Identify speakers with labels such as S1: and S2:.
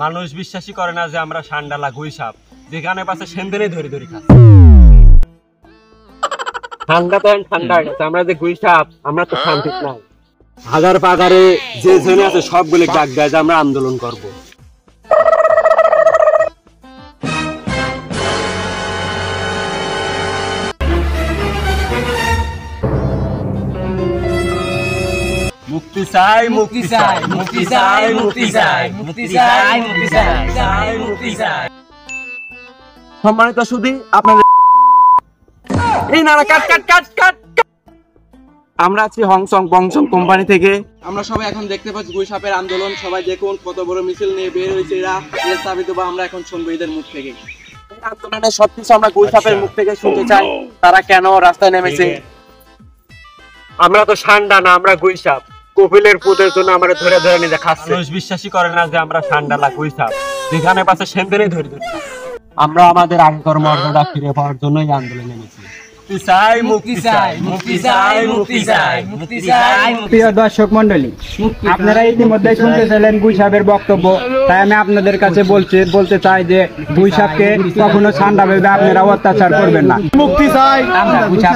S1: মানুষ বিশ্বাসই করে না যে আমরা সান্ডালা গুইসাপ, যেখানে পাশে সেনদেনেই ধরে ধরে খাচ্ছি। ঠান্ডা তো ঠান্ডা হয়ে গেছে, আমরা যে গুইসাপ আমরা তো শান্তি নাই। হাজার পাগারে যে জেনে আছে সবগুলো ডাক দেয় যে আমরা আন্দোলন করব। মুক্তি চাই, মুক্তি চাই, মুক্তি চাই, মুক্তি চাই, মুক্তি চাই, মুক্তি চাই, মুক্তি চাই। সম্মানিত সুধী, আপনাদের এই না কাট কাট কাট কাট। আমরা আছি হংসং বংশং কোম্পানি থেকে।
S2: আমরা সবাই এখন দেখতে পাচ্ছি গুইসাপের আন্দোলন। সবাই দেখুন কত বড় মিছিল নিয়ে বের হয়েছে এরা। এর দাবি দেবো আমরা এখন শুনবো এদের মুখ থেকে।
S1: আন্দোলনের সবকিছু আমরা গুইসাপের মুখ থেকে শুনতে চাই, তারা কেন রাস্তায় নেমেছে। আমরা তো সান্ডা না, আমরা গুইসাপ। কপিলের পুতের জন্য আমরা ধরে ধরে নিয়ে খাচ্ছি। মানুষ বিশ্বাসই করে না যে আমরা সান্ডালা গুইসাপ, যেখানে পাশে সেনদেনেই ধরে ধরে। আমরা আমাদের আগের মর্যাদা ফিরে পাওয়ার জন্যই আন্দোলনে নেমেছি। মুক্তি চাই, মুক্তি চাই, মুক্তি চাই, মুক্তি চাই, মুক্তি চাই।
S3: প্রিয় দর্শক মন্ডলী, আপনারা ইতিমধ্যে শুনতে চাইলেন গুইসাপের বক্তব্য। তাই আমি আপনাদের কাছে বলতে চাই যে গুইসাপকে কখনো ঠান্ডা ভেবে আপনারা অত্যাচার করবেন না।
S2: মুক্তি চাই
S3: আমরা গুইসাপ